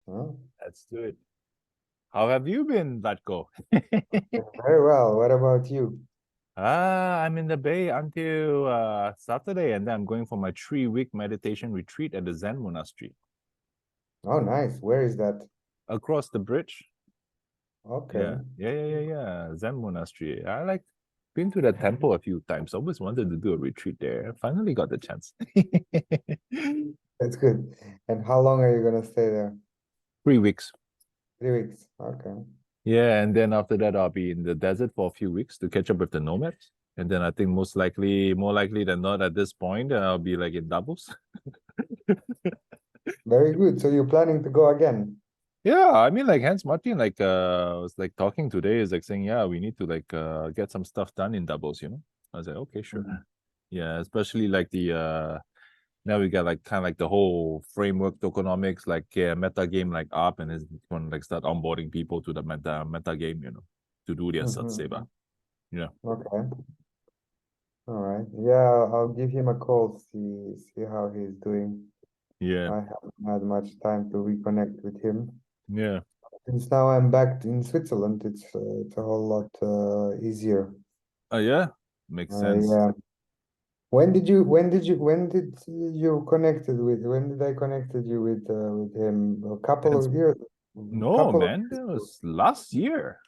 Oh, Let's do it. How have you been, Vlatko? very well. What about you? I'm in the Bay until Saturday, and then I'm going for my 3-week meditation retreat at the Zen monastery Oh, nice. Where is that? across the bridge. Okay. Yeah. Zen monastery. I like been to the temple a few times. Always wanted to do a retreat there. Finally got the chance. That's good. And how long are you gonna stay there? 3 weeks. 3 weeks. Okay. Yeah, and then after that, I'll be in the desert for a few weeks to catch up with the nomads. And then I think more likely than not at this point, I'll be like in doubles. Very good. So you're planning to go again? Yeah, I mean, like Hans Martin, like was like talking today, is like saying, yeah, we need to like get some stuff done in doubles, you know. I was like, okay, sure. Mhm. Yeah, especially like the now we got like kind of like the whole framework tokenomics, like meta game like up, and it's going to like start onboarding people to the meta game, you know, to do their satseva. Mhm. Yeah. Okay. All right. Yeah, I'll give him a call, see how he's doing. Yeah. I haven't had much time to reconnect with him. Yeah. Since now I'm back in Switzerland, it's a whole lot easier. Oh yeah. Makes sense. Yeah. When did I connected you with him? A couple Hans of years, No, couple of man, years that ago. was last year.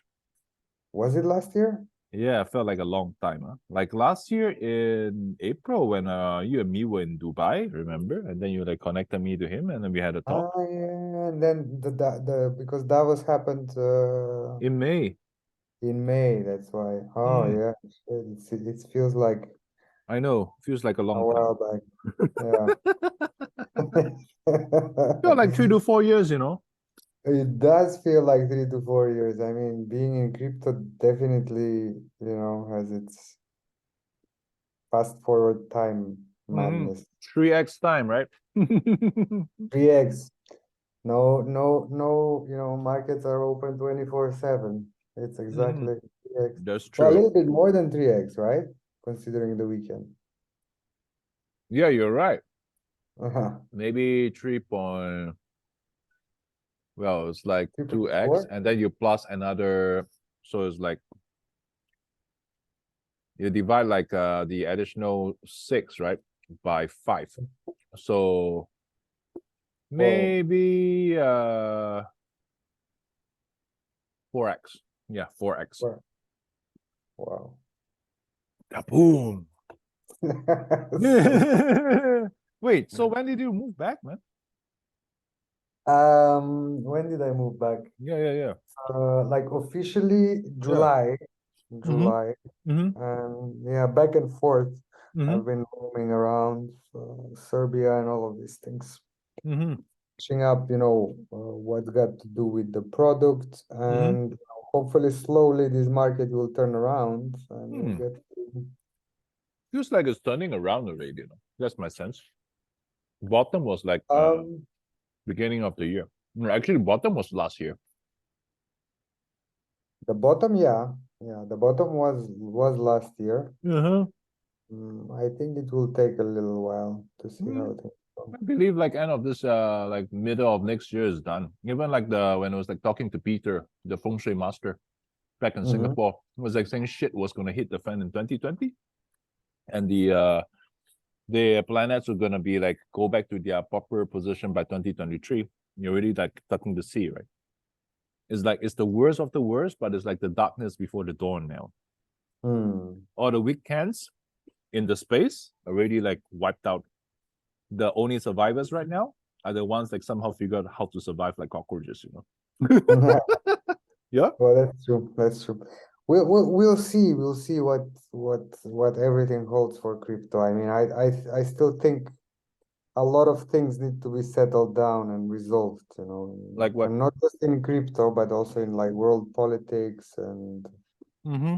Was it last year? Yeah, it felt like a long time, huh? Like last year in April when you and me were in Dubai, remember? And then you like connected me to him and then we had a talk Yeah, and then the because Davos happened in May. in May, that's why. Oh Mm, yeah, shit, it feels like I know, feels like a a long time. while back. Yeah. Felt like 3 to 4 years, you know? It does feel like 3 to 4 years. I mean, being in crypto definitely, has its fast forward time Mm, madness. 3x time, right? 3x. No, no, no, markets are open 24/7. It's Mm, exactly 3x. that's Well, a true. little bit more than 3x, right? Considering the weekend. Yeah, you're right. Uh-huh. Maybe 3 point, well, it's like 2x, 3.4? and then you plus another, so it's like you divide like the additional 6, right, by 5. So Whoa. maybe 4x. Yeah, 4x. Wow. Wow. Kaboom. So, Wait, so when did you move back, man? when did I move back? Yeah. Like officially Yeah. July, Mm-hmm. July, Mm-hmm. and yeah, back and forth. Mm-hmm. I've been roaming around Serbia and all of these things, Mm-hmm. catching up, what's got to do with the product, Mm-hmm. and hopefully slowly this market will turn around and we'll Hmm. get. Feels like it's turning around already, you know. That's my sense. Bottom was like Um, beginning of the year. No, actually, bottom was last year. the bottom, yeah, the bottom was last year. Uh-huh. I think it will take a little while to see Mm, how things go. I believe like end of this like middle of next year is done. Even like the when I was like talking to Peter, the feng shui master back in Mm-hmm. Singapore, was like saying shit was gonna hit the fan in 2020. And the planets are gonna be like go back to their proper position by 2023. You're already like starting to see, right? It's like it's the worst of the worst, but it's like the darkness before the dawn now. Hmm. All the weekends in the space already like wiped out. The only survivors right now are the ones like somehow figure out how to survive like cockroaches, you know. Yeah. Well, that's true. That's true. We'll see. We'll see what everything holds for crypto. I mean, I still think a lot of things need to be settled down and resolved, Like what? and not just in crypto, but also in like world politics and Mm-hmm.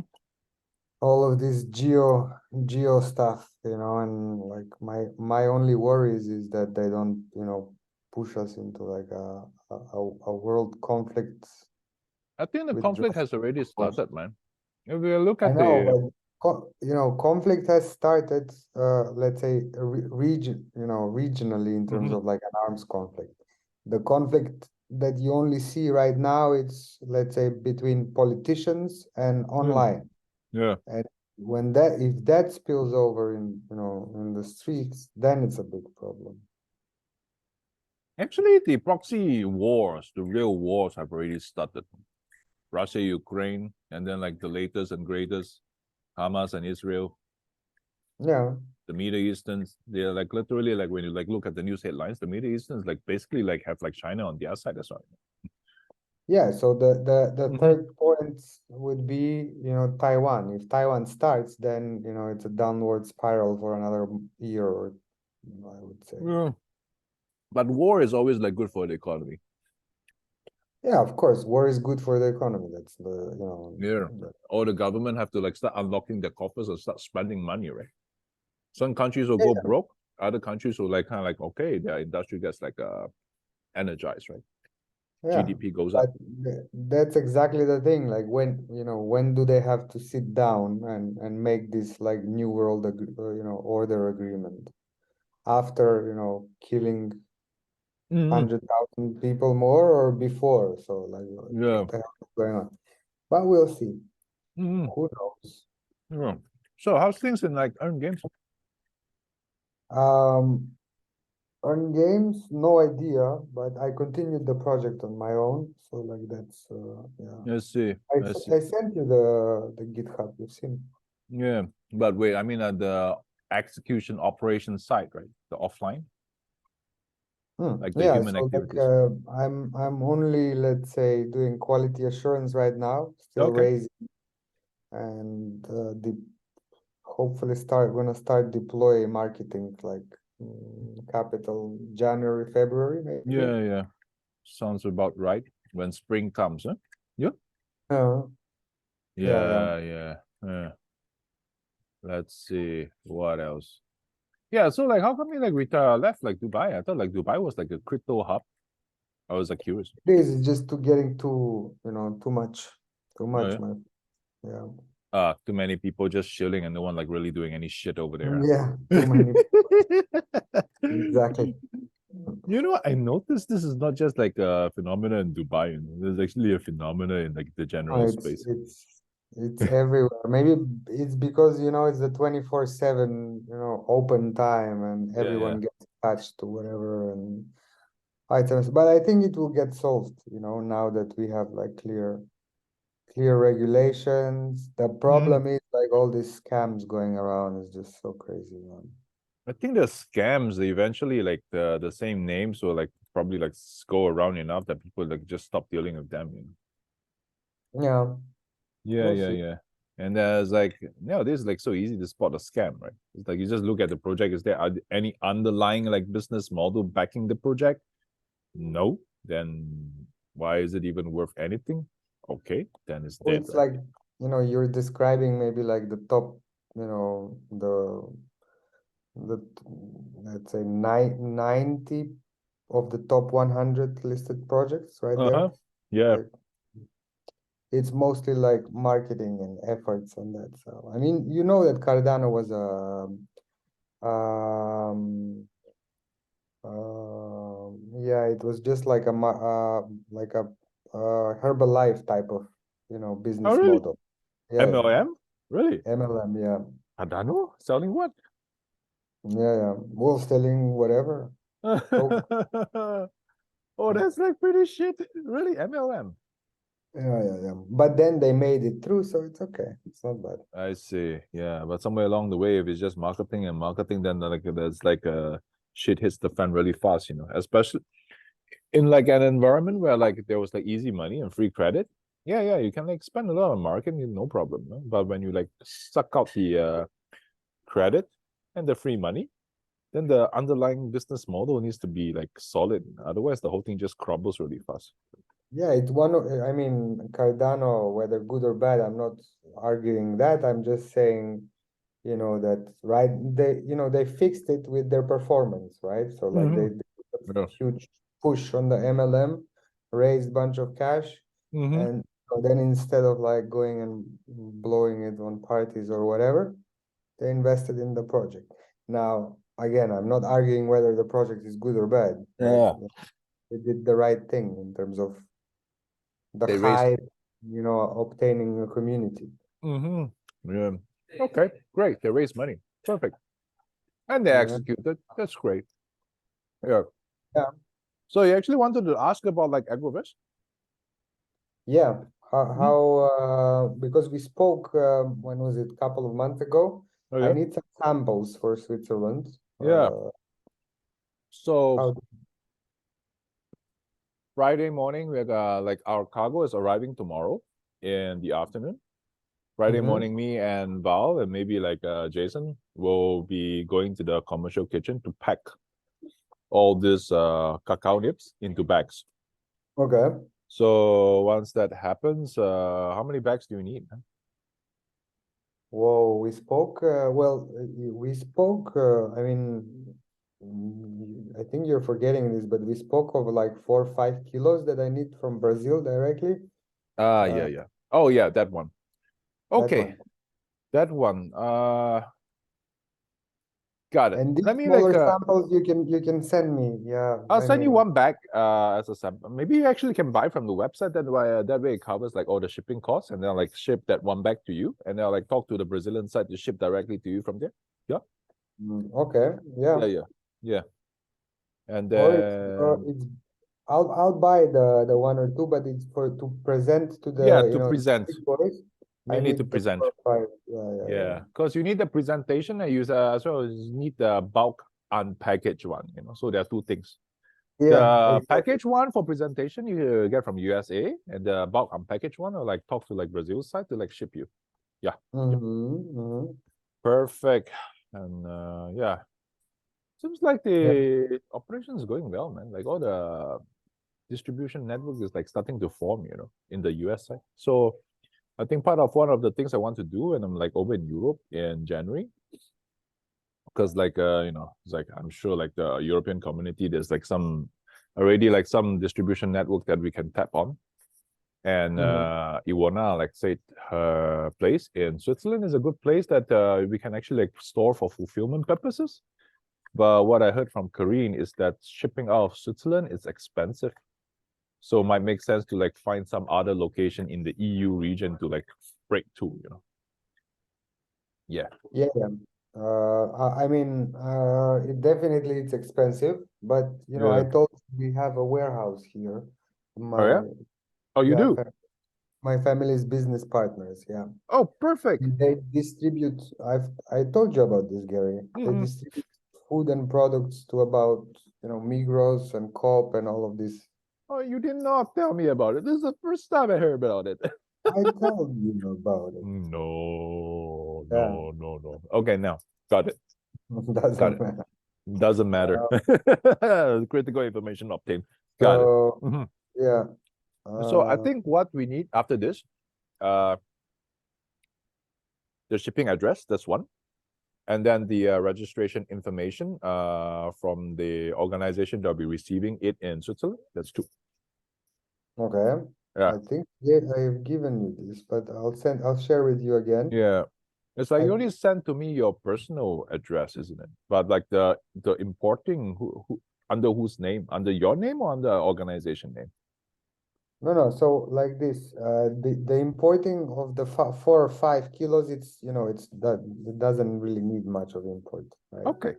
all of this geo stuff, and like my only worries is that they don't, push us into like a world conflict I think the with conflict has already started, man. If we look I at know, the but conflict has started, let's say, regionally in terms Mhm. of like an arms conflict. The conflict that you only see right now, it's, let's say, between politicians and online. Yeah. And when that, if that spills over in, in the streets, then it's a big problem. Actually, the proxy wars, the real wars have already started. Russia, Ukraine, and then like the latest and greatest, Hamas and Israel. Yeah. The Middle Easterns, they're like literally like when you like look at the news headlines, the Middle Easterns like basically like have like China on their side as well. Yeah, so the Mhm. third point would be, Taiwan. If Taiwan starts, then, it's a downward spiral for another year, or I would say. Yeah. But war is always like good for the economy. Yeah, of course, war is good for the economy. That's the, Yeah. Or the government have to like start unlocking their coffers and start spending money, right? Some countries will go broke, other countries will like kind of like, okay, their industry gets like energized, right? Yeah, GDP goes but up. that's exactly the thing. Like when do they have to sit down and make this like new world, order agreement after, killing Mhm. 100,000 people more, or before? So like, Yeah. what the hell is going on? But we'll see. Mhm. Who knows? Yeah. So how's things in like earn games? Um, on games, no idea, but I continued the project on my own. So like that's yeah. Let's see. I Let's see. I sent you the GitHub. You've seen. Yeah. But wait, I mean at the execution operation side, right? The offline, like the Yeah, human so like activities. I'm only, let's say, doing quality assurance right now, still Okay. raising, and hopefully gonna start deploy marketing like capital January, February maybe. Yeah, yeah. Sounds about right. When spring comes, huh? Yeah. Uh, yeah, yeah. Yeah, yeah. Yeah. Let's see what else. Yeah, so like how come you like retire left like Dubai? I thought like Dubai was like a crypto hub. I was like curious. It is just to getting too Oh much, yeah. man. Yeah, Too many people just chilling and no one like really doing any shit over there. yeah, too many. Exactly. You know what? I noticed this is not just like a phenomenon in Dubai. There's actually a phenomenon in like the Oh, general it's space. it's it's everywhere. Maybe it's because it's the 24/7 open time, and Yeah, yeah. everyone gets attached to whatever and items. But I think it will get solved, now that we have like clear regulations. The Mhm. problem is like all these scams going around is just so crazy, man. I think the scams they eventually like the same names will like probably like go around enough that people like just stop dealing with them. Yeah, Yeah, we'll yeah, see. yeah. And there's like no, this is like so easy to spot a scam, right? It's like you just look at the project. Is there any underlying like business model backing the project? No. Then why is it even worth anything? Okay, then it's So dead, it's right? like, you're describing maybe like the top, the let's say 90 of the top 100 listed projects right there. Uh-huh. Yeah. Like it's mostly like marketing and efforts on that. So I mean, that Cardano was um yeah, it was just like like a Herbalife type of Oh, business really? model. Yeah, yeah. MLM? Really? MLM, yeah. Cardano? Selling what? Yeah, yeah. Well, selling whatever. Token. Oh, that's like pretty shit. Really? MLM? Yeah, yeah, yeah. But then they made it through, so it's okay. It's not bad. I see. Yeah, but somewhere along the way, if it's just marketing and marketing, then like there's like shit hits the fan really fast, especially in like an environment where like there was like easy money and free credit. Yeah, yeah, you can like spend a lot on marketing, no problem. No? But when you like suck out the credit and the free money, then the underlying business model needs to be like solid. Otherwise, the whole thing just crumbles really fast. Yeah, it's one of, I mean, Cardano, whether good or bad, I'm not arguing that. I'm just saying, that right, they fixed it with their performance, right? So like Mm-hmm. they put a Yeah. huge push on the MLM, raised bunch of cash, Mm-hmm. and then instead of like going and blowing it on parties or whatever, they invested in the project. Now, again, I'm not arguing whether the project is good or bad, right? Yeah. they did the right thing in terms of the They raised. hype, obtaining a community. Mm-hmm. Yeah. Okay, great. They raised money. Perfect. And they Yeah. executed. That's great. Yeah. Yeah. So you actually wanted to ask about like Agroverse? Yeah. Because we spoke, when was it? A couple of months ago. Oh I yeah. need some samples for Switzerland. Yeah. So How, Friday morning, we got like our cargo is arriving tomorrow in the afternoon. Friday Mhm. morning, me and Val and maybe like Jason will be going to the commercial kitchen to pack all this cacao nips into bags. Okay. So once that happens, how many bags do you need? Whoa, we spoke, I think you're forgetting this, but we spoke of like 4 or 5 kilos that I need from Brazil directly. Yeah, Uh, yeah. Oh yeah, that one. that Okay, one. that one. Got it. And these Let me like smaller samples you can send me. Yeah, I'll I send you mean, one bag as a sample. Maybe you actually can buy from the website. That way it covers like all the shipping costs, and then I'll like ship that one bag to you, and then I'll like talk to the Brazilian side to ship directly to you from there. Yeah, okay, yeah. yeah, yeah, yeah. And Or then it's I'll buy the one or two, but it's for to present to yeah, the to present. big boys. I You need to need the present. 4 or 5. Yeah, yeah, yeah. Yeah, because you need the presentation and use as well as you need the bulk unpackaged one. So there are two things. Yeah, The exactly. package one for presentation you get from USA, and the bulk unpackaged one or like talk to like Brazil side to like ship you. Yeah. Yep. Mm-hmm. Perfect. And yeah, seems like Yeah, the operation is going well, man. Like all the distribution network is like starting to form, in the US side. So I think part of one of the things I want to do, and I'm like over in Europe in January, because like it's like I'm sure like the European community, there's like some already like some distribution network that we can tap on. And mm-hmm. Iwona, like said, her place in Switzerland is a good place that we can actually like store for fulfillment purposes. But what I heard from Karine is that shipping out of Switzerland is expensive. So it might make sense to like find some other location in the EU region to like break to. Yeah. Yeah, yeah. It definitely it's expensive, but I Yeah. told you we have a warehouse here. Oh My yeah. Oh, you yeah, do. my family's business partners. Yeah. Oh, perfect. They distribute, I told you about this, Gary. They Mm-hmm. distribute food and products to about, Migros and Coop and all of this. Oh, you did not tell me about it. This is the first time I heard about it. I told you about it. No, Yeah, no, no, no. Okay, now got it. Got doesn't it. matter. Doesn't matter. Uh, Critical information obtained. Got it. so Mhm. yeah, So I uh, think what we need after this, uh, the shipping address, that's one. And then the registration information from the organization that'll be receiving it in Switzerland. That's two. okay. Yeah. I think I've given you this, but I'll share with you again. Yeah. It's like I you only send to me your personal address, isn't it? But like the importing who under whose name? Under your name or under organization name? No, so like this, the importing of the 4 or 5 kilos, it doesn't really need much of import, right? Okay.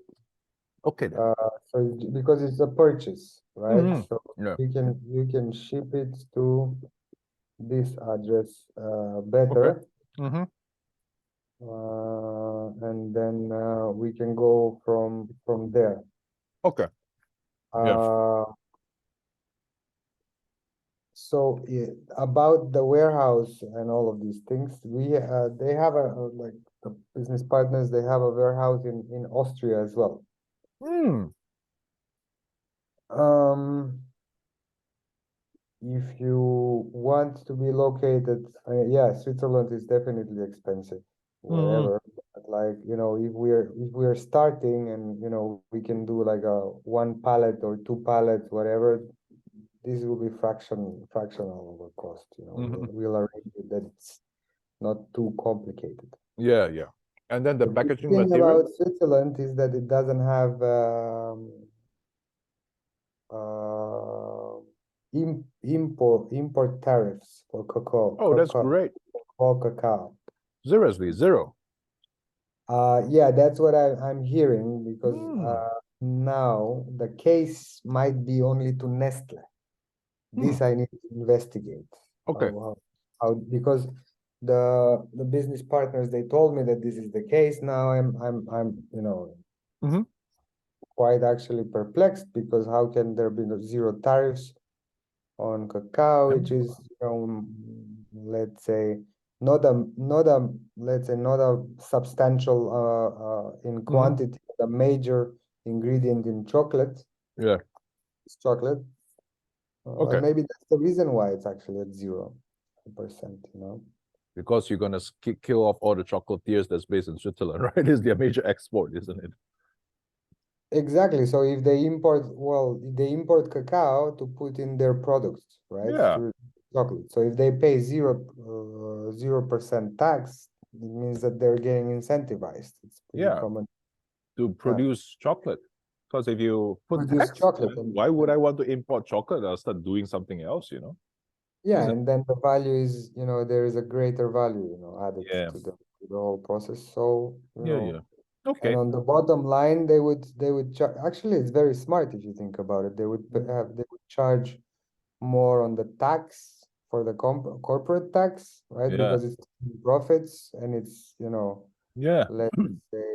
Okay then. Because it's a purchase, right? Mm-hmm. So Yeah. you can ship it to this address Okay. better, Mm-hmm. and then we can go from there. Okay. Yeah. Uh, So about the warehouse and all of these things, they have like the business partners. They have a warehouse in Austria as well. Mm. Um, if you want to be located, yeah, Switzerland is definitely expensive, Mm-hmm. whatever. But like if we're starting and we can do like a 1 pallet or 2 pallets, whatever. This will be fractional of the cost. Mm-hmm. We'll arrange it that it's not too complicated. Yeah, yeah. And then the The good packaging thing material? about Switzerland is that it doesn't have import tariffs for cocoa. Oh, that's great. Cacao. Seriously, zero. Yeah, that's what I'm hearing, because Hmm. now the case might be only to Nestle. This I need to investigate. Okay. Because the business partners, they told me that this is the case. Now I'm Mhm. quite actually perplexed, because how can there be zero tariffs on cacao, Yeah. which is, let's say, not a substantial in quantity, a major ingredient in chocolate. Yeah. It's chocolate. Okay. And maybe that's the reason why it's actually at 0%. Because you're gonna kill off all the chocolatiers that's based in Switzerland, right? It's their major export, isn't it? Exactly. So if they import cacao to put in their products, right? Yeah. Through chocolate. So if they pay 0% tax, it means that they're getting incentivized. It's pretty Yeah. common. To produce chocolate. Because if you put Produce tax, chocolate. why would I want to import chocolate? I'll start doing something else, Yeah, Isn't and then the value is, there is a greater value, added Yeah. to the whole process. So, Yeah. and Okay. on the bottom line, they would charge. Actually, it's very smart if you think about it. They would charge more on the tax for the corporate tax, right? Yeah. Because it's profits, and it's, Yeah. let's say,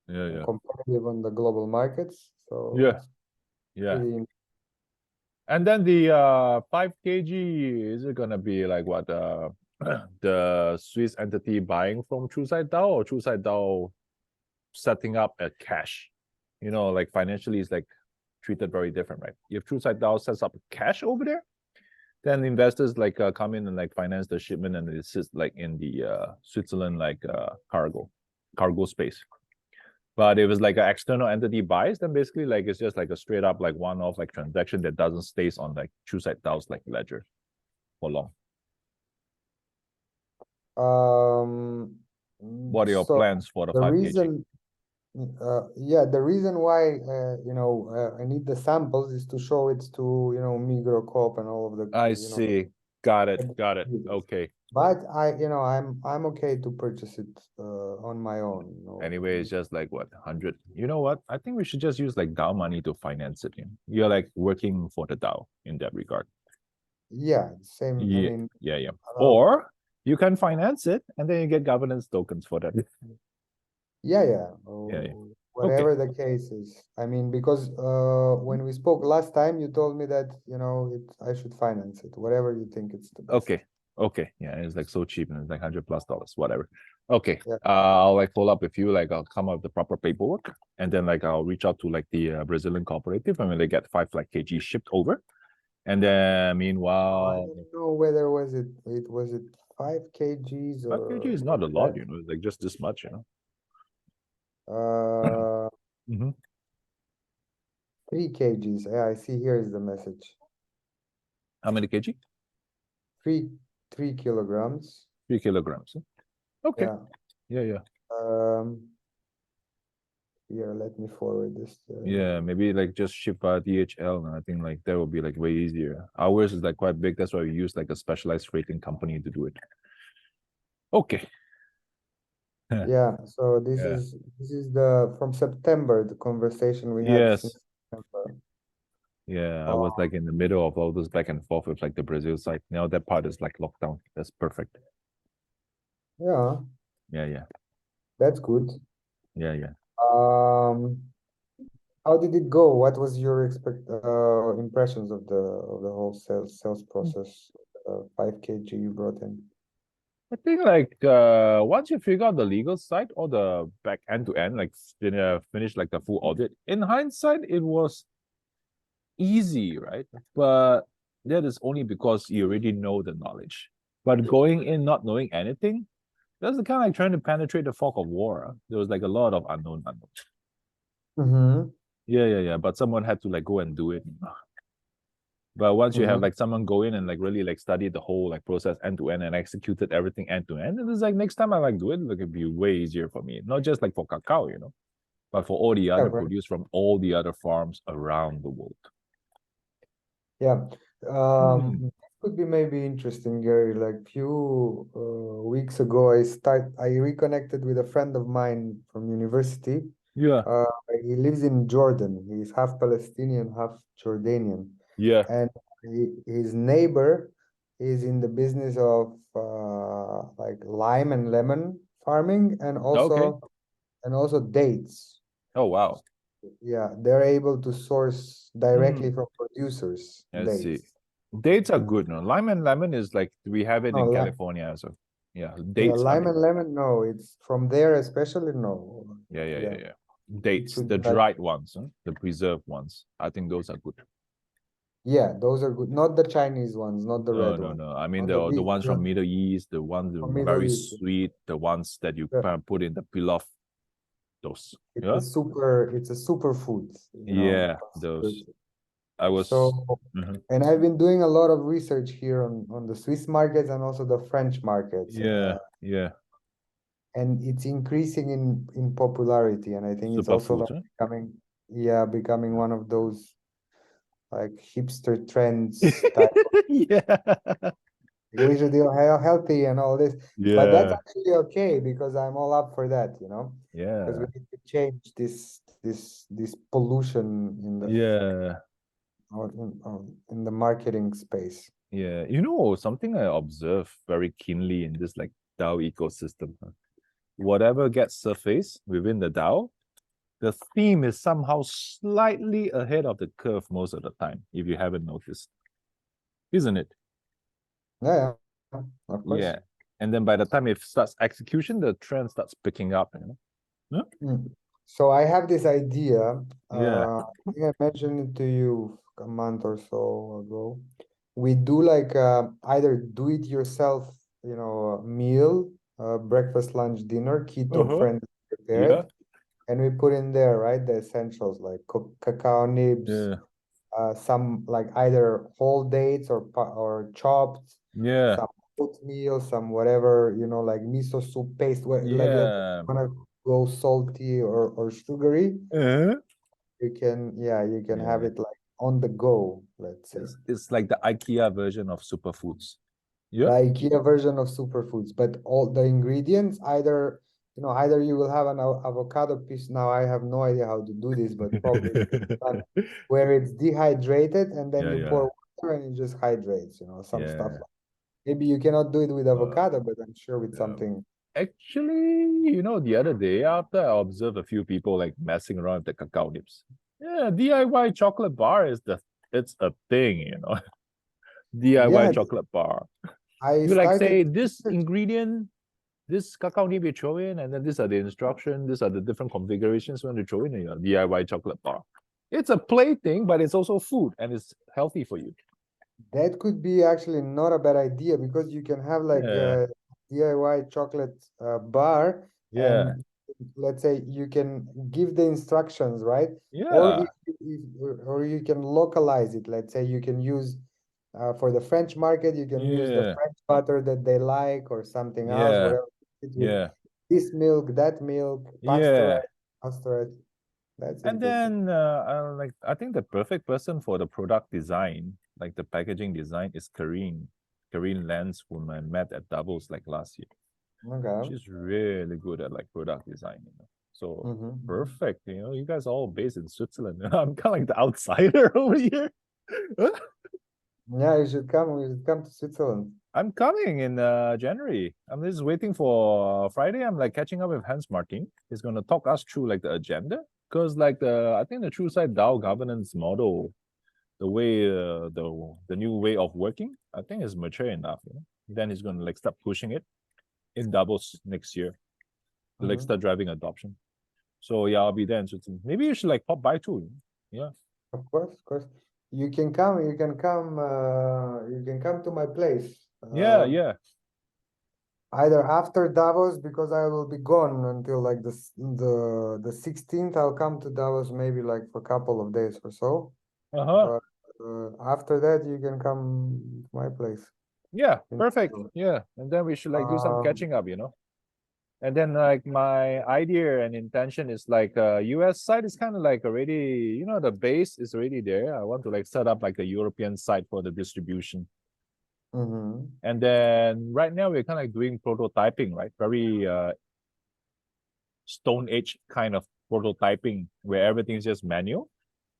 Yeah. competitive on the global markets. So Yeah. it's Yeah. pretty. And then the 5 kg, is it gonna be like what the Swiss entity buying from TrueChain or TrueChain setting up a cash? Like financially is like treated very different, right? If TrueChain sets up cash over there, then investors like come in and like finance the shipment, and it sits like in the Switzerland like cargo space. But if it's like an external entity buys, then basically like it's just like a straight up like one-off like transaction that doesn't stays on like TrueChain's like ledger for long. What are your So plans for the the 5 kg? reason, the reason why, I need the samples is to show it to, Migros, Coop, and all of the, I see. Got it. dealers. Okay. But I'm okay to purchase it on my own. Anyway, it's just like what 100. You know what? I think we should just use like DAO money to finance it. You're like working for the DAO in that regard. Yeah, same. I Yeah, mean, yeah. Or you can finance it and then you get governance tokens for that. yeah. Yeah. Okay. Whatever the case is. I mean, because when we spoke last time, you told me that, I should finance it, whatever you think it's the best. Okay. Yeah, it's like so cheap and it's like $100+, whatever. Okay. Yeah. I'll like follow up with you. Like I'll come up with the proper paperwork, and then like I'll reach out to like the Brazilian cooperative, and when they get 5 like kg shipped over, and then I meanwhile, don't know whether was it 5 kgs 5 kg or is more not a than lot. that. It's like just this much. 3 kgs. Yeah, I see here is the message. How many kg? 3 kilograms. 3 kilograms. Okay. Yeah. Yeah. Here, let me forward this. Yeah, maybe like just ship DHL, and I think like that would be like way easier. Ours is like quite big, that's why we use like a specialized freighting company to do it. Okay. Yeah, so this Yeah. is the from September, the conversation we had Yes. since September. Yeah, I was like in the middle of all this back and forth with like the Brazil side. Now that part is like locked down. That's perfect. Yeah, Yeah. that's good. Yeah. How did it go? What was your impressions of the whole sales process? 5 kg you brought in. I think like once you figure out the legal side or the back end to end, like finish like the full audit. In hindsight, it was easy, right? But that is only because you already know the knowledge. But going in not knowing anything, that's the kind of like trying to penetrate the fog of war. There was like a lot of unknowns. Mm-hmm. Yeah. But someone had to like go and do it. But once you have like someone go in and like really like study the whole like process end to end and executed everything end to end, and it's like next time I like do it, like it'd be way easier for me. Not just like for cacao. but for all the other right. produce from all the other farms around the world. Yeah. Hmm. This could be maybe interesting, Gary. Like few weeks ago, I reconnected with a friend of mine from university. Yeah, Uh, he lives in Jordan. He's half Palestinian, half Jordanian, yeah. and his neighbor is in the business of like lime and lemon farming, Okay. and also dates. Oh, wow. Yeah, they're able to source directly Hmm. from producers I see. dates. Dates are good, no? Lime and lemon is like we have it No, in California, so yeah. yeah, Dates, I lime mean, and lemon. No, it's from there, especially. No, yeah, yeah, yeah, yeah, yeah. it Dates, should the be like, dried ones, huh? The preserved ones. I think those are good. yeah, those are good. Not the Chinese ones, not the No, red no, ones. no. I mean Not the the big, ones from Middle East, the ones that from are Middle very East. sweet, the ones that you Yeah, put in the pilaf. Those. Yeah, it's a super food, you know. yeah, those. Considered. I was. So, Mhm. and I've been doing a lot of research here on the Swiss markets and also the French markets. Yeah, yeah. And it's increasing in popularity, and I think it's also Superfoods, like huh? becoming, yeah, becoming one of those like hipster trends type. Yeah, We should do healthy and all this, but that's yeah, actually okay because I'm all up for that, you know, because we yeah, need to change this pollution in the yeah, in the marketing space. yeah. You know, something I observe very keenly in this like DAO ecosystem, huh? Whatever gets surfaced within the DAO, the theme is somehow slightly ahead of the curve most of the time, if you haven't noticed, isn't it? Yeah, yeah, of course. Yeah. And then by the time it starts execution, the trend starts picking up, you know? Huh? Mm. So I have this idea. Yeah. I think I mentioned it to you a month or so ago. We do like either do it yourself, you know, meal, breakfast, lunch, dinner, keto Uh-huh. friendly Yeah. prepared, and we put in there, right, the essentials like cacao nibs, Yeah. some like either whole dates or chopped, Yeah. some oatmeal, some whatever, you know, like miso soup paste, where like let's Yeah. wanna go salty or sugary, Uh-huh. you can, yeah, you can have Yeah. it like on the go, let's say. It's like the IKEA version of superfoods. The Yeah. IKEA version of superfoods, but all the ingredients, either, you know, either you will have an avocado piece. Now I have no idea how to do this, but probably it can be done where it's dehydrated and then Yeah, you yeah, pour water and it just hydrates, you know, some stuff yeah. like. Maybe you cannot do it with Uh, avocado, but I'm sure with yeah. something. Actually, you know, the other day after I observed a few people like messing around with the cacao nibs. Yeah, DIY chocolate bar is it's a thing, you know. DIY Yeah, chocolate bar. I You like started say this research. ingredient, this cacao nib you throw in, and then these are the instructions, these are the different configurations you want to throw in your DIY chocolate bar. It's a play thing, but it's also food and it's healthy for you. That could be actually not a bad idea because you can have like Yeah, a DIY chocolate bar, yeah, and let's say you can give the instructions, right? Or yeah, or you can localize it. Let's say you can use for the French market, you can use the yeah, French butter that they like or something else, yeah, whatever. It with yeah, this milk, that milk, yeah. pasteurized, pasteurized. That's And interesting. then like I think the perfect person for the product design, like the packaging design, is Karine. Karine Lenz, whom I met at Davos like last year. Okay. She's really good at like product design, you know. So Mm-hmm. perfect, you know. You guys are all based in Switzerland. I'm kind of like the outsider over here. Yeah, you should come. You should come to Switzerland. I'm coming in January. I'm just waiting for Friday. I'm like catching up with Hans Martin. He's gonna talk us through like the agenda. Because like I think the True Side DAO governance model, the way the new way of working, I think is mature enough, you know. Then he's gonna like start pushing it in Davos next year. Like Mm-hmm. start driving adoption. So yeah, I'll be there in Switzerland. Maybe you should like pop by too. Yeah. Of course, of course. You can come. You can come. You can come to my place. Yeah, yeah. Either after Davos because I will be gone until like the 16th. I'll come to Davos maybe like for a couple of days or so. Uh-huh. But after that, you can come to my place. Yeah, in perfect. Switzerland. Yeah. And then we should like do some Um, catching up, you know. And then like my idea and intention is like US side is kind of like already, you know, the base is already there. I want to like set up like a European site for the distribution. And then right now we're kind of like doing prototyping, right? Very Stone Age kind of prototyping where everything's just manual.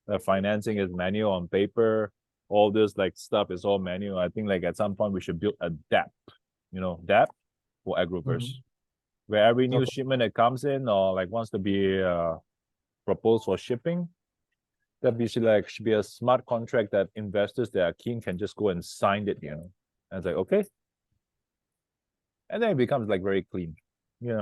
The financing is manual on paper. All this like stuff is all manual. I think like at some point we should build a DApp, you know, DApp for Agroverse, where every new Okay. shipment that comes in or like wants to be proposed for shipping, that should be a smart contract that investors that are keen can just go and sign it, you know. And it's like, okay. And then it becomes like very clean. Yeah.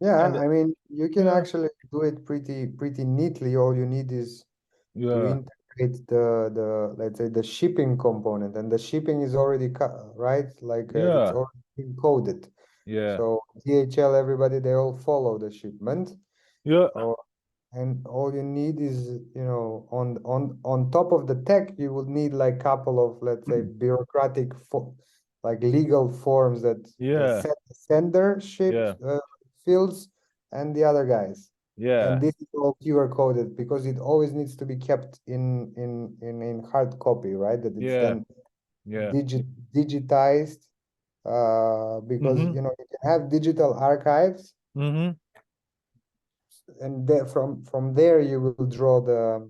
Yeah, And I mean, you can yeah, actually do it pretty neatly. All you need is to yeah, integrate the let's say the shipping component, and the shipping is already right, like it's yeah, already encoded. yeah, So DHL, everybody, they all follow the shipment. yeah. Or and all you need is, on top of the tech, you will need like couple of, let's say, bureaucratic like legal forms that the Yeah, sender ship yeah, fills, and the other guys. And yeah, this is all QR coded because it always needs to be kept in hard copy, right? That it's yeah, then yeah. digitized, because Mm-hmm. you can have digital archives, Mm-hmm. and from there you will draw the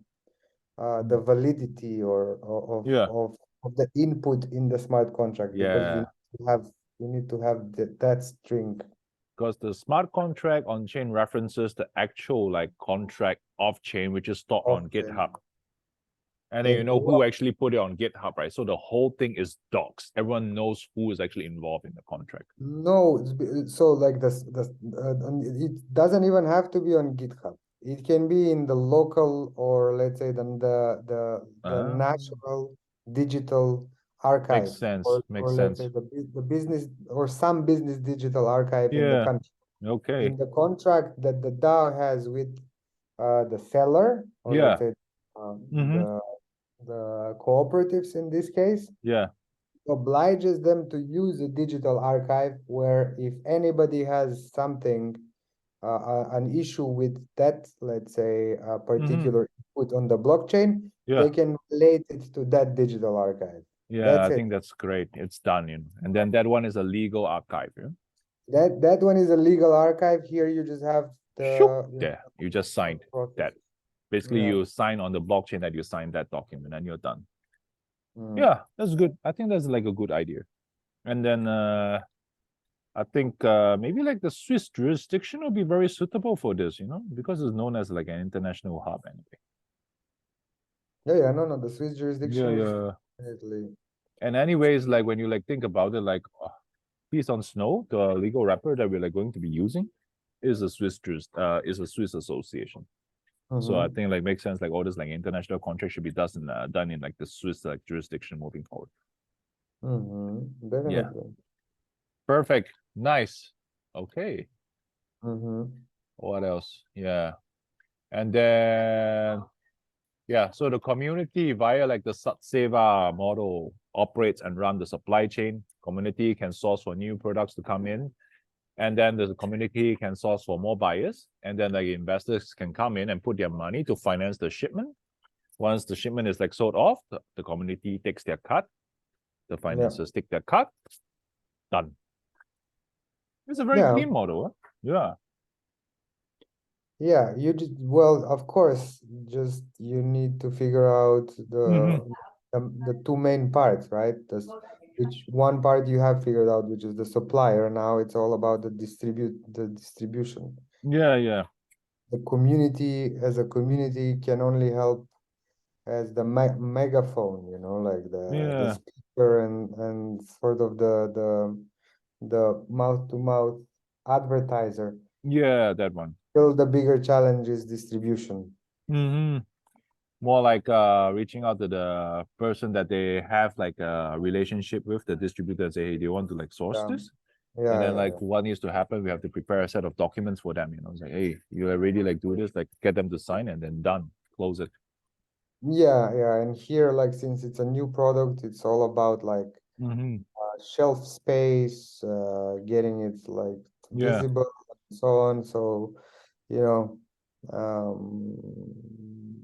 validity Yeah, of the input in the smart contract, because yeah. you need to have that string. Because the smart contract on chain references the actual like contract off chain, which is stored on Okay. GitHub. And then you know who Well, actually put it on GitHub, right? So the whole thing is docs. Everyone knows who is actually involved in the contract. no, so like and it doesn't even have to be on GitHub. It can be in the local, or let's say the Ah, national digital makes archive, sense. or Makes let's say sense. the business, or some business digital archive in the Yeah. country. Okay. In the contract that the DAO has with the seller, or let's Yeah. say Mm-hmm. the cooperatives in this case, Yeah. obliges them to use a digital archive, where if anybody has something, an issue with that, let's say, a Mm-hmm. particular input on the blockchain, Yeah. they can relate it to that digital archive. Yeah. That's I it. think that's great. It's done, you know. And then that one is a legal archive. Yeah. That one is a legal archive. Here you just have Shoop. the There. You just signed process. that. Basically, Yeah. you sign on the blockchain that you signed that document and you're done. Mm. Yeah, that's good. I think that's like a good idea. And then I think maybe like the Swiss jurisdiction will be very suitable for this, you know, because it's known as like an international hub anyway. Yeah, no, the Swiss Yeah, jurisdiction is yeah. definitely. And anyways, like when you like think about it, like Peace on Snow, the legal wrapper that we're like going to be using, is a is a Swiss association. So I think like makes sense. Like all this like international contract should be done in like the Swiss like jurisdiction moving forward. Yeah, Definitely. perfect, nice. Okay, Mm-hmm. what else? Yeah, and then yeah, so the community via like the Satseva model operates and run the supply chain. Community can source for new products to come in, and then the community can source for more buyers, and then like investors can come in and put their money to finance the shipment. Once the shipment is like sold off, the community takes their cut, the Yeah. financiers take their cut, done. It's a very Yeah. clean model. Huh? Yeah. Yeah, you just, well, of course, just you need to figure out Mm-hmm. the two main parts, right? Which one part you have figured out, which is the supplier. Now it's all about the distribution. Yeah, yeah. The community, as a community, can only help as the megaphone, like the Yeah. speaker, and sort of the mouth to mouth advertiser. Yeah, that one. Still, the bigger challenge is distribution. Mm-hmm. More like reaching out to the person that they have like a relationship with, the distributor, and say, hey, do you want to like source Yeah, this? And yeah, then yeah, like yeah. what needs to happen? We have to prepare a set of documents for them, you know. It's like, hey, you already like do this, like get them to sign and then done. Close it. Yeah, yeah. And here, like, since it's a new product, it's all about like Mm-hmm. shelf space, getting it like Yeah. visible and so on. So, you know,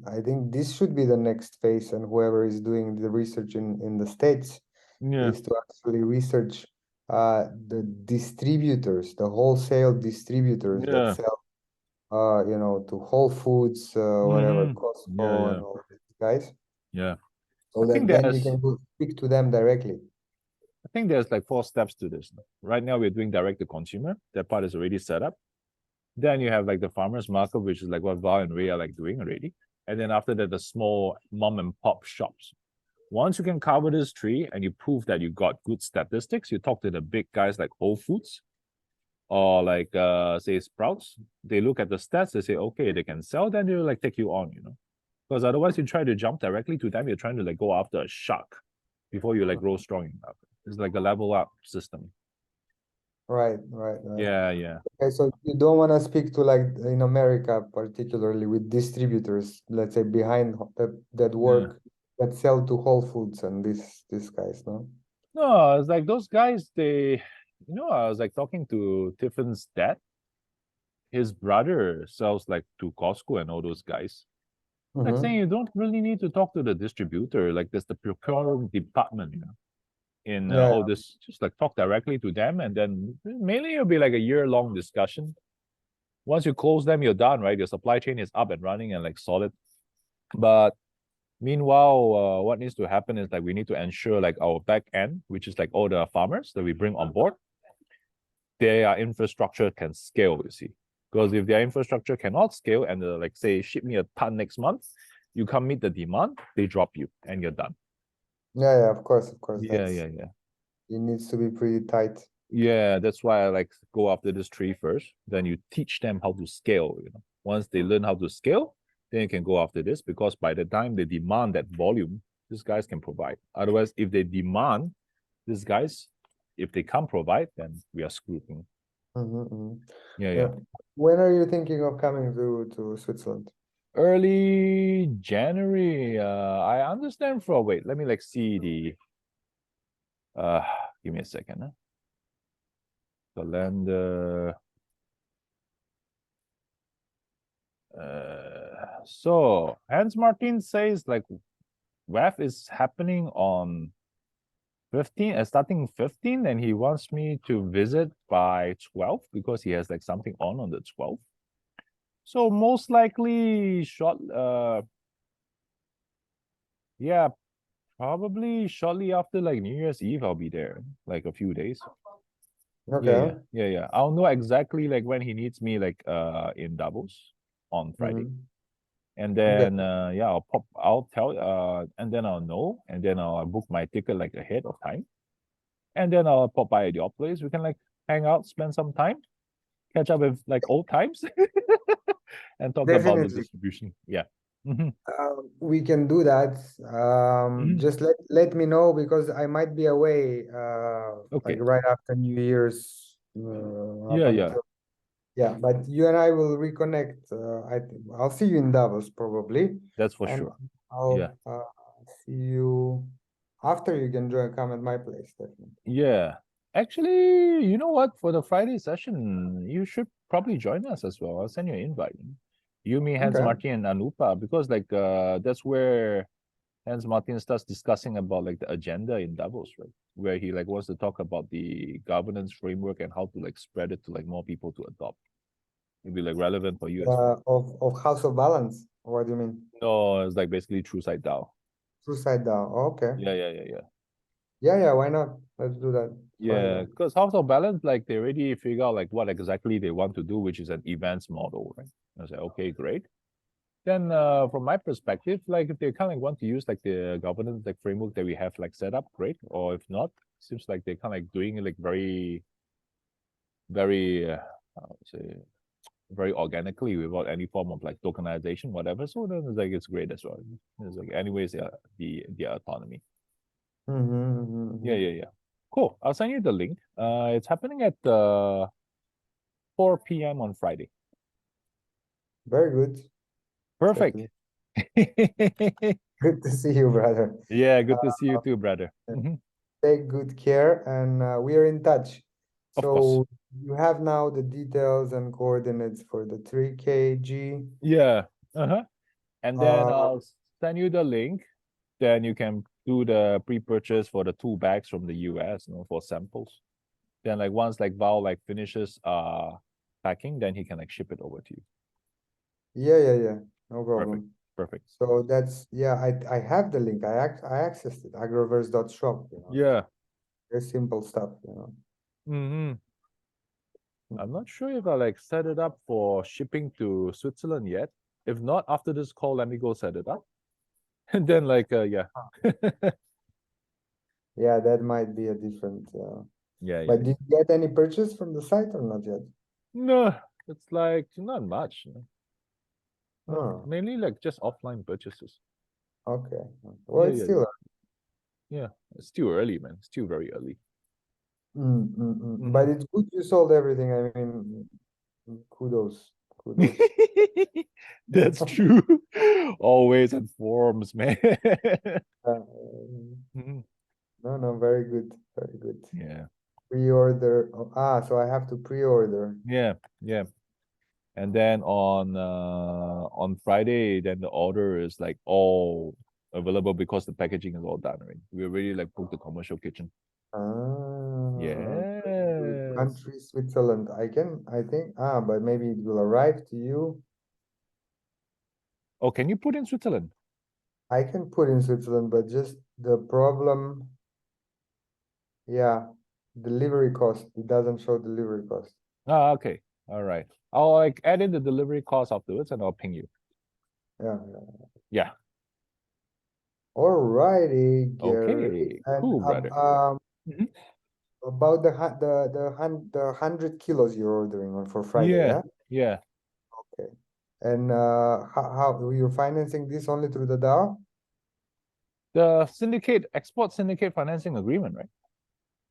I think this should be the next phase, and whoever is doing the research in the States Yeah. is to actually research the distributors, the wholesale distributors that Yeah. sell, you know, to Whole Foods, whatever, Yeah. Costco and Yeah. all these guys, Yeah. so I that think then you there's can go speak to them directly. I think there's like 4 steps to this. Right now we're doing direct to consumer. That part is already set up. Then you have like the farmers market, which is like what Val and Ray are like doing already. And then after that, the small mom and pop shops. Once you can cover this tree and you prove that you got good statistics, you talk to the big guys like Whole Foods or like say Sprouts. They look at the stats, they say, okay, they can sell, then they'll like take you on, you know. Because otherwise you try to jump directly to them, you're trying to like go after a shark before you like grow strong enough. It's like a level up system. Right. Yeah, yeah. Okay, so you don't want to speak to, like, in America, particularly with distributors, let's say behind that Yeah. work, that sell to Whole Foods and these guys, no? No, it's like those guys, I was like talking to Tiffin's dad. His brother sells like to Costco and all those guys. Like saying Mm-hmm. you don't really need to talk to the distributor. Like there's the procurement department, you know, in Yeah, all this. Just like talk directly to them, and then mainly it'll be like a year-long discussion. Once you close them, you're done, right? Your supply chain is up and running and like solid. But meanwhile, what needs to happen is like we need to ensure like our back end, which is like all the farmers that we bring on board, their infrastructure can scale, you see. Because if their infrastructure cannot scale and like say ship me a ton next month, you can't meet the demand, they drop you and you're done. yeah, of course, Yeah, that's, yeah, yeah. it needs to be pretty tight. Yeah, that's why I like go after this tree first. Then you teach them how to scale, you know. Once they learn how to scale, then you can go after this because by the time they demand that volume, these guys can provide. Otherwise, if they demand these guys, if they can't provide, then we are screwed. Mm-hmm. Yeah, Yeah. yeah. When are you thinking of coming to Switzerland? Early January. I understand for wait, let me like see the uh give me a second. Calendar. So Hans Martin says like WEF is happening on 15, starting 15, and he wants me to visit by 12 because he has like something on the 12th. So most likely yeah, probably shortly after like New Year's Eve, I'll be there, like a few days. Okay. Yeah. I'll know exactly like when he needs me, like in Davos on Friday. Mm-hmm. And Okay. then yeah, I'll tell and then I'll know, and then I'll book my ticket like ahead of time. And then I'll pop by at your place. We can like hang out, spend some time, catch up with like old times, and talk about the Definitely. distribution. Yeah. Mhm. We can do that. Mhm. Just let me know because I might be away, like Okay. right after New Year's, up Yeah. until, yeah. But you and I will reconnect. I'll see you in Davos probably, That's for and sure. Yeah. I'll see you after. You can come at my place, definitely. Yeah. Actually, you know what? For the Friday session, you should probably join us as well. I'll send you an invite. You, me, Hans Okay. Martin, and Anupa, because like that's where Hans Martin starts discussing about like the agenda in Davos, right? Where he like wants to talk about the governance framework and how to like spread it to like more people to adopt. It'll be like relevant for you as well. Of House of Balance. What do you mean? No, it's like basically true side DAO. True side down. Okay. Yeah. Yeah. Why not? Let's do that Yeah, Friday. because House of Balance, like they already figure out like what exactly they want to do, which is an events model, right? I was like, okay, great. Then from my perspective, like if they kind of like want to use like the governance like framework that we have like set up, great. Or if not, seems like they're kind of like doing it like very I would say very organically without any form of like tokenization, whatever. So then it's like it's great as well. It's like anyways, the autonomy. Yeah. Cool. I'll send you the link. It's happening at 4 p.m. on Friday. Very good. Perfect. Definitely. Good to see you, brother. Yeah, good to see you Uh, too, brother. Mhm. take good care, and we are in touch. Of course. So you have now the details and coordinates for the 3 kg. Yeah. Uh-huh. And then Uh, I'll send you the link. Then you can do the pre-purchase for the 2 bags from the US, for samples. Then like once like Val like finishes packing, then he can like ship it over to you. yeah, no Perfect. problem. Perfect. So that's, yeah, I have the link. I accessed it, agroverse.shop, Yeah. very simple stuff. Mm-hmm. Mm. I'm not sure if I like set it up for shipping to Switzerland yet. If not, after this call, let me go set it up. And then like yeah. Yeah, that might be a different, Yeah. but did you get any purchase from the site or not yet? No, it's like not much. No, Oh, mainly like just offline purchases. okay. Well, Yeah, it's yeah, still, yeah. It's still early, man. It's still very early. but it's good you sold everything. I mean, kudos, kudos. That's true. Always informs, man. Uh, Mhm. no, very good, very good. Yeah, Pre-order. So I have to pre-order. yeah, yeah. And then on Friday, then the order is like all available because the packaging is all done, right? We already like booked the commercial kitchen. Very good. Yes. Country, Switzerland. I think, but maybe it will arrive to you. Oh, can you put in Switzerland? I can put in Switzerland, but just the problem, yeah, delivery cost. It doesn't show delivery cost. Ah, okay. All right. I'll like add in the delivery cost afterwards and I'll ping you. Yeah. Yeah. Alrighty, Gary. Okay. And Cool, brother. Mhm. about the 100 kilos you're ordering on for Friday, Yeah. yeah? Yeah. Okay. And how you're financing this only through the DAO? The export syndicate financing agreement, right?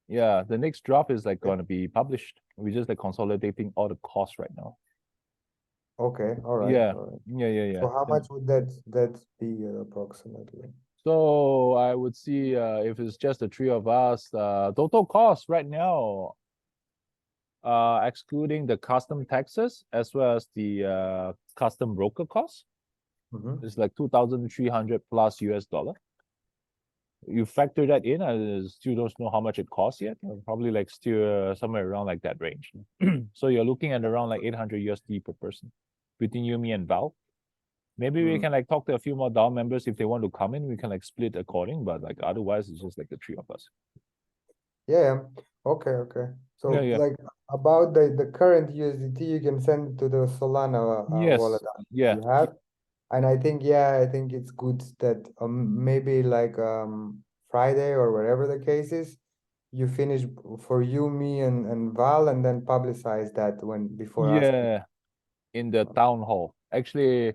Yeah. The next draft is like going to be published. We're just like consolidating all the costs right now. Okay, all right, Yeah. all right. Yeah. So how much would that be approximately? So I would see if it's just the three of us, total cost right now, excluding the custom taxes as well as the custom broker costs, Mm-hmm. is like 2,300 plus US dollar. You factor that in, I still don't know how much it costs yet. Probably like still somewhere around like that range. So you're looking at around like 800 USD per person between you, me, and Val. Maybe we can like talk to a few more DAO members if they want to come in. We can like split according, but like otherwise it's just like the three of us. Yeah. Okay. So Yeah. like about the current USDT, you can send it to the Solana wallet Yes. Yeah. you have. And I think it's good that maybe like Friday or wherever the case is, you finish for you, me, and Val, and then publicize that when before asking. Yeah. In the town hall. Actually,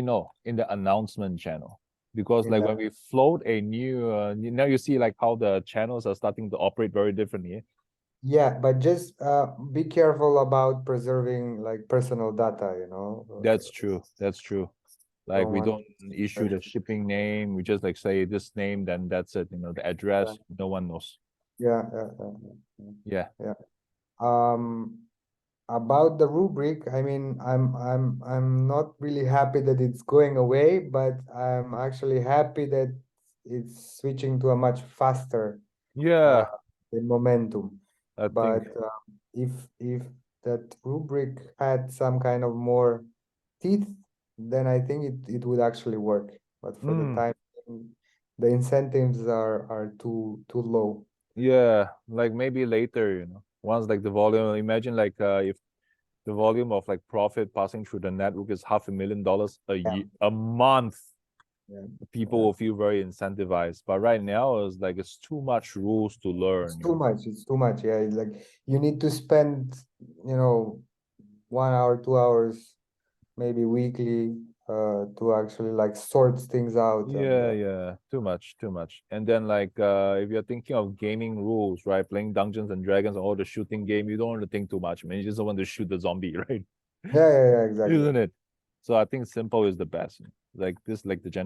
no, in the announcement channel. Because In like the, when we float a new, now you see like how the channels are starting to operate very differently. yeah, but just be careful about preserving like personal data. That's true. That's true. Like Don't we want. don't issue the shipping name. We just like say this name, then that's it. The address, no one knows. Yeah. Yeah. Yeah. About the rubric, I mean, I'm not really happy that it's going away, but I'm actually happy that it's switching to a much faster uh, Yeah. momentum. I think. But if that rubric had some kind of more teeth, then I think it would actually work. But for the Mm, time, the incentives are too low. yeah. Like maybe later. Once like the volume, imagine like if the volume of like profit passing through the network is $500,000 Yeah, a month, yeah, people yeah. will feel very incentivized. But right now it's like it's too much rules to It's learn. too much. It's too much. Yeah, it's like you need to spend, 1 hour, 2 hours, maybe weekly, to actually like sort things out. And Yeah, too much, too much. And then like if you're thinking of gaming rules, right? Playing Dungeons and Dragons or the shooting game, you don't want to think too much, man. You just want to shoot the zombie, right? yeah, exactly. Isn't it? So I think simple is the best. Like this, like the general